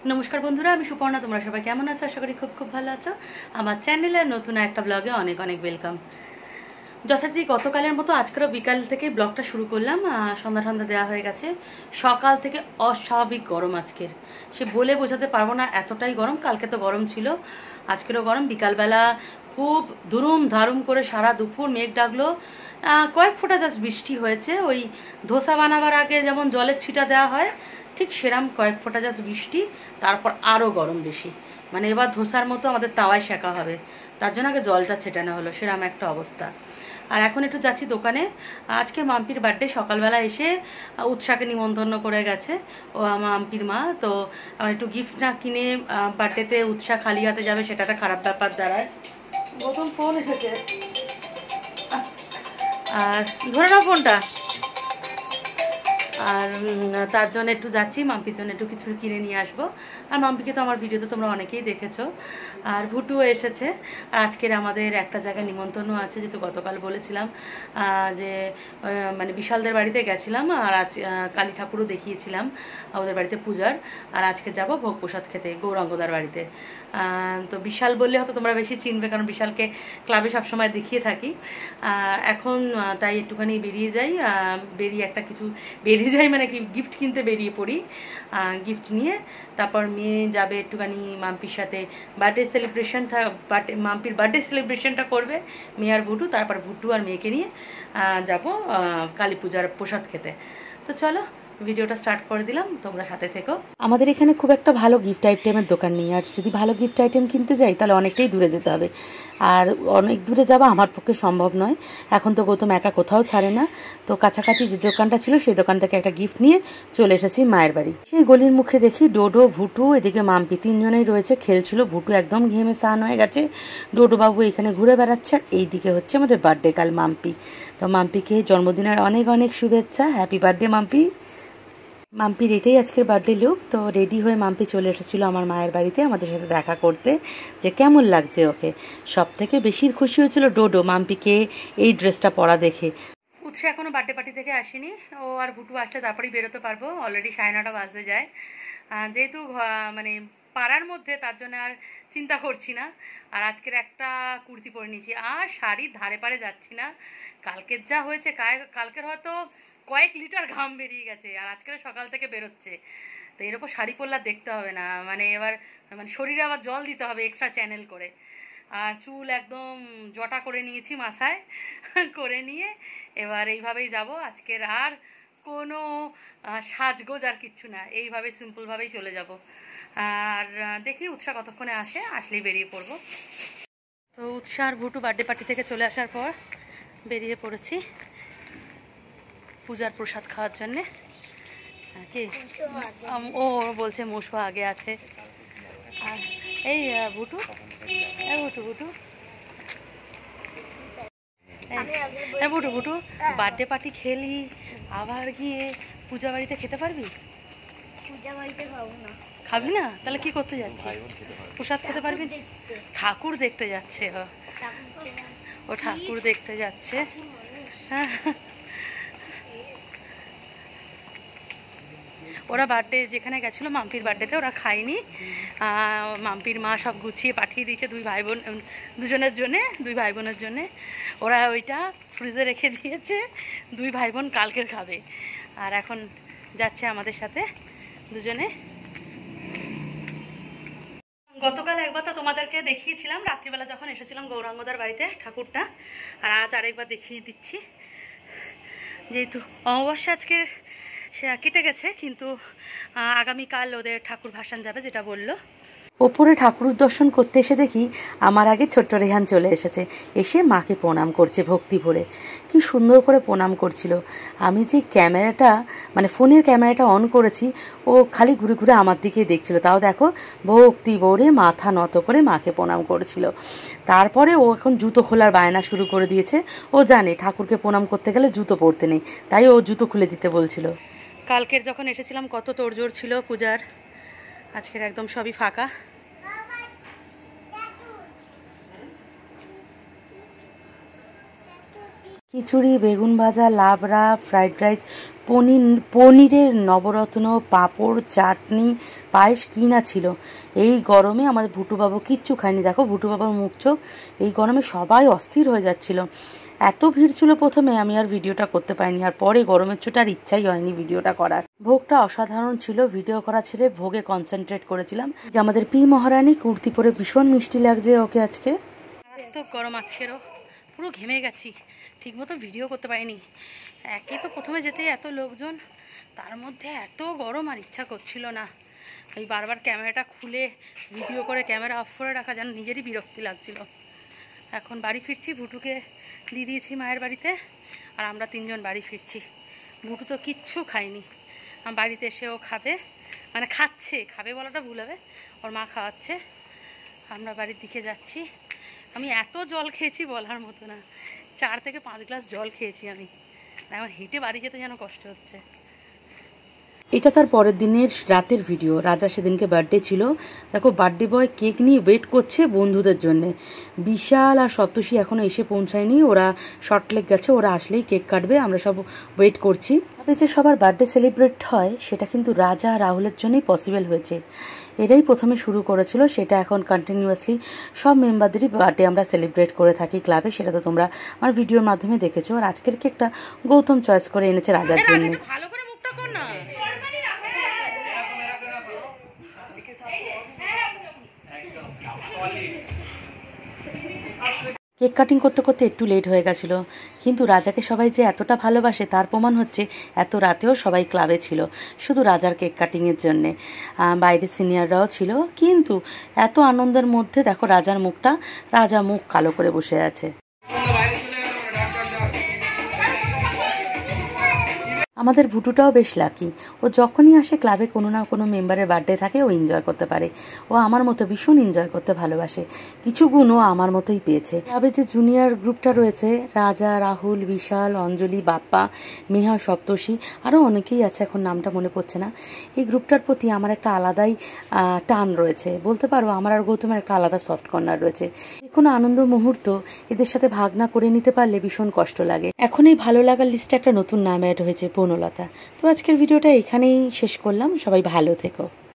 नमस्कार बंधुरा आमी सुपर्णा तोमरा सबाई केमन आछो आशा करी खूब खूब भालो आछो आमार चैनेले नतून एकटा ब्लगे अनेक अनेक वेलकाम। যথারীতি গতকালের মতো আজকেরও বিকাল থেকে ব্লগটা শুরু করলাম। সন্ধ্যা সন্ধ্যা দেওয়া হয়ে গেছে। সকাল থেকে অস্বাভাবিক গরম আজকের, সে বলে বোঝাতে পারবো না, এতটাই গরম। কালকে তো গরম ছিল, আজকেরও গরম। বিকালবেলা খুব দুরুম ধারুম করে সারা দুপুর মেঘ ডাকলো, কয়েক ফোঁটা জাস্ট বৃষ্টি হয়েছে। ওই ধোসা বানাবার আগে যেমন জলের ছিটা দেওয়া হয় ঠিক সেরম কয়েক ফোঁটা জাস্ট বৃষ্টি, তারপর আরও গরম বেশি। মানে এবার ধোসার মতো আমাদের তাওয়ায় সেঁকা হবে, তার জন্য আগে জলটা ছেটানো হলো, সেরকম একটা অবস্থা। আর এখন একটু যাচ্ছি দোকানে। আজকে মাম্পির বার্থডে, সকালবেলা এসে উৎসাকে নিমন্ত্রণ করে গেছে ও মাম্পির মা। তো আমার একটু গিফট না কিনে বার্থডেতে উৎসাহ খালি হাতে যাবে, সেটা একটা খারাপ ব্যাপার দাঁড়ায়। নতুন ফোন এসেছে, আর ধরে নাও ফোনটা। আর তার জন্য একটু যাচ্ছি, মাম্পির জন্য একটু কিছু কিনে নিয়ে আসবো। আর মাম্পিকে তো আমার ভিডিওতে তোমরা অনেকেই দেখেছো। আর ভুটুও এসেছে। আর আজকের আমাদের একটা জায়গায় নিমন্ত্রণও আছে, যেহেতু গতকাল বলেছিলাম যে মানে বিশালদের বাড়িতে গেছিলাম, আর আজ কালী ঠাকুরও দেখিয়েছিলাম ওদের বাড়িতে পূজার। আর আজকে যাব ভোগ প্রসাদ খেতে গৌরাঙ্গদার বাড়িতে। তো বিশাল বললে হয়তো তোমরা বেশি চিনবে, কারণ বিশালকে ক্লাবে সবসময় দেখিয়ে থাকি। এখন তাই একটুখানি বেরিয়ে যাই, বেরিয়ে একটা কিছু বেরিয়ে যাই মানে কি গিফট কিনতে বেরিয়ে পড়ি। গিফট নিয়ে তারপর মেয়ে যাবে একটুখানি মাম্পির সাথে বার্থডে সেলিব্রেশন, মাম্পির বার্থডে সেলিব্রেশনটা করবে মেয়ে আর ভুটু। তারপর ভুটু আর মেয়েকে নিয়ে যাব কালী পূজার প্রসাদ খেতে। তো চলো ভিডিওটা স্টার্ট করে দিলাম, তোমরা সাথে থেকো। আমাদের এখানে খুব একটা ভালো গিফট আইটেমের দোকান নেই, আর যদি ভালো গিফট আইটেম কিনতে যাই তাহলে অনেকটাই দূরে যেতে হবে, আর অনেক দূরে যাওয়া আমার পক্ষে সম্ভব নয়। এখন তো গৌতম একা কোথাও ছাড়ে না, তো কাছাকাছি যে দোকানটা ছিল সেই দোকান থেকে একটা গিফট নিয়ে চলে এসেছি মায়ের বাড়ি। সেই গলির মুখে দেখি ডোডো, ভুটু, এদিকে মাম্পি, তিনজনেই রয়েছে, খেলছিল। ভুটু একদম ঘেমে স্নান হয়ে গেছে, ডোডো বাবু এখানে ঘুরে বেড়াচ্ছে, আর এইদিকে হচ্ছে আমাদের বার্থডে কাল মাম্পি। তো মাম্পিকে জন্মদিনের অনেক অনেক শুভেচ্ছা, হ্যাপি বার্থডে মাম্পি। মাম্পির এটাই আজকের বার্থডে লুক। তো রেডি হয়ে মাম্পি চলে এসেছিলো আমার মায়ের বাড়িতে আমাদের সাথে দেখা করতে, যে কেমন লাগছে ওকে। সব থেকে বেশি খুশি হয়েছিল ডোডো মাম্পিকে এই ড্রেসটা পরা দেখে। উৎসে এখনও বার্থডে পার্টি থেকে আসেনি, ও আর ভুটু আসলে তারপরেই বেরোতে পারবো। অলরেডি 9:30 বাজতে যায়, যেহেতু মানে পাড়ার মধ্যে, তার জন্য আর চিন্তা করছি না। আর আজকের একটা কুর্তি পরে নিয়েছি, আর শাড়ির ধারে পারে যাচ্ছি না। কালকের যা হয়েছে, কালকের হয়তো কয়েক লিটার ঘাম বেরিয়ে গেছে, আর আজকের সকাল থেকে বেরোচ্ছে। তো এর ওপর শাড়ি পরলে দেখতে হবে না, মানে এবার মানে শরীরে আবার জল দিতে হবে এক্সট্রা চ্যানেল করে। আর চুল একদম জটা করে নিয়েছি মাথায় করে নিয়ে এবার এইভাবেই যাব আজকের। আর কোনো সাজগোজ আর কিচ্ছু না, এইভাবে সিম্পলভাবেই চলে যাব। আর দেখি উৎসাহ কতক্ষণে আসে, আসলেই বেরিয়ে পড়বো। তো উৎসাহ আর ভুটু বার্থডে পার্টি থেকে চলে আসার পর বেরিয়ে পড়েছি পূজার প্রসাদ খাওয়ার জন্যে। কি ও বলছে মোশো আগে আছে। আর এই ভুটু, ভুটু ভুটু ভুটু ভুটু বার্থডে পার্টি খেলি, আবার গিয়ে পূজা বাড়িতে খেতে পারবি? পূজা বাড়িতে খাবো না। খাবি না? তাহলে কি করতে যাচ্ছি? প্রসাদ খেতে পারবি? ঠাকুর দেখতে যাচ্ছে ও, ঠাকুর দেখতে যাচ্ছে। হ্যাঁ, ওরা বার্থডে যেখানে গেছিলো মাম্পির বার্থডেতে ওরা খায়নি। মাম্পির মা সব গুছিয়ে পাঠিয়ে দিয়েছে দুই ভাই বোন, দুজনের জন্যে, দুই ভাই বোনের জন্যে। ওরা ওইটা ফ্রিজে রেখে দিয়েছে, দুই ভাই বোন কালকের খাবে। আর এখন যাচ্ছে আমাদের সাথে দুজনে। গতকাল একবার তো তোমাদেরকে দেখিয়েছিলাম রাত্রিবেলা যখন এসেছিলাম গৌরাঙ্গদার বাড়িতে ঠাকুরটা, আর আজ আরেকবার দেখিয়ে দিচ্ছি। যেহেতু অমাবস্যা আজকের কেটে গেছে, কিন্তু আগামীকাল ওদের ঠাকুর ভাসান যাবে যেটা বললো। ওপরে ঠাকুর দর্শন করতে এসে দেখি আমার আগে ছোট্ট রেহান চলে এসেছে, এসে মাকে প্রণাম করছে ভক্তি ভরে। কি সুন্দর করে প্রণাম করছিল। আমি যে ক্যামেরাটা মানে ফোনের ক্যামেরাটা অন করেছি, ও খালি ঘুরে ঘুরে আমার দিকেই দেখছিল। তাও দেখো ভক্তি ভরে মাথা নত করে মাকে প্রণাম করেছিল। তারপরে ও এখন জুতো খোলার বায়না শুরু করে দিয়েছে। ও জানে ঠাকুরকে প্রণাম করতে গেলে জুতো পরতে নেই, তাই ও জুতো খুলে দিতে বলছিল। কালকের যখন এসেছিলাম কত তোড়জোড় ছিল পূজার, আজকের একদম সবই ফাঁকা। খিচুড়ি, বেগুন ভাজা, লাবড়া, ফ্রাইড রাইস, পনিরের নবরত্ন, পাঁপড়, চাটনি, পায়েস কি না ছিল। এই গরমে আমাদের ভুটুবাবু কিচ্ছু খায়নি। দেখো ভুটুবাবুর মুখ চোখ, এই গরমে সবাই অস্থির হয়ে যাচ্ছিল। এত ভিড় ছিল প্রথমে, আমি আর ভিডিওটা করতে পারিনি। আর পরে গরমের চোটে আর ইচ্ছাই হয়নি ভিডিওটা করার। ভোগটা অসাধারণ ছিল, ভিডিও করা ছেড়ে ভোগে কনসেন্ট্রেট করেছিলাম। আমাদের পি মহারানী কুর্তি পরে ভীষণ মিষ্টি লাগছে ওকে আজকে। এত গরম আজকেরও, পুরো ঘেমে গেছি, ঠিকমতো ভিডিও করতে পারিনি। একে তো প্রথমে যেতে এত লোকজন, তার মধ্যে এত গরম আর ইচ্ছা করছিল না। এই বারবার ক্যামেরাটা খুলে ভিডিও করে ক্যামেরা অফ করে রাখা যেন নিজেরই বিরক্তি লাগছিল। এখন বাড়ি ফিরছি, ভুটুকে দিয়ে দিয়েছি মায়ের বাড়িতে, আর আমরা 3 জন বাড়ি ফিরছি। ভুটু তো কিচ্ছু খায়নি, বাড়িতে এসে ও খাবে, মানে খাচ্ছে, খাবে বলাটা ভুল হবে, ওর মা খাওয়াচ্ছে। আমরা বাড়ির দিকে যাচ্ছি। আমি এত জল খেয়েছি বলার মতো না, 4 থেকে 5 গ্লাস জল খেয়েছি আমি। আমার হেঁটে বাড়ি যেতে যেন কষ্ট হচ্ছে। এটা তার পরের দিনের রাতের ভিডিও। রাজা সেদিনকে বার্থডে ছিল। দেখো বার্থডে বয় কেক নিয়ে ওয়েট করছে বন্ধুদের জন্যে। বিশাল আর সপ্তর্ষি এখনও এসে পৌঁছায়নি, ওরা শর্টলেক গেছে, ওরা আসলেই কেক কাটবে, আমরা সব ওয়েট করছি। তবে যে সবার বার্থডে সেলিব্রেট হয় সেটা কিন্তু রাজা আর রাহুলের জন্যই পসিবল হয়েছে। এরাই প্রথমে শুরু করেছিল, সেটা এখন কন্টিনিউয়াসলি সব মেম্বারদেরই বার্থডে আমরা সেলিব্রেট করে থাকি ক্লাবে। সেটা তো তোমরা আমার ভিডিওর মাধ্যমে দেখেছো। আর আজকের কেকটা গৌতম চয়েস করে এনেছে রাজার জন্য। ভালো করে মুখটা কর না। কেক কাটিং করতে করতে একটু লেট হয়ে গেছিলো, কিন্তু রাজাকে সবাই যে এতটা ভালোবাসে তার প্রমাণ হচ্ছে এত রাতেও সবাই ক্লাবে ছিল শুধু রাজার কেক কাটিংয়ের জন্যে। বাইরে সিনিয়ররাও ছিল, কিন্তু এত আনন্দের মধ্যে দেখো রাজার মুখটা, রাজা মুখ কালো করে বসে আছে। আমাদের ভুটুটাও বেশ লাকি, ও যখনই আসে ক্লাবে কোনো না কোনো মেম্বারের বার্থডে থাকে ও এনজয় করতে পারে। ও আমার মতো ভীষণ এনজয় করতে ভালোবাসে, কিছু গুণ ও আমার মতোই পেয়েছে। ক্লাবে যে জুনিয়র গ্রুপটা রয়েছে, রাজা, রাহুল, বিশাল, অঞ্জলি, বাপ্পা, মেহা, সপ্তর্ষি, আরও অনেকেই আছে, এখন নামটা মনে পড়ছে না। এই গ্রুপটার প্রতি আমার একটা আলাদাই টান রয়েছে, বলতে পারো আমার আর গৌতমের একটা আলাদা সফট কর্নার রয়েছে। যে কোনো আনন্দ মুহূর্ত এদের সাথে ভাগ না করে নিতে পারলে ভীষণ কষ্ট লাগে। এখন এই ভালো লাগার লিস্টে একটা নতুন নাম অ্যাড হয়েছে, বনলতা। তো আজকের ভিডিওটা এখানেই শেষ করলাম, সবাই ভালো থেকো।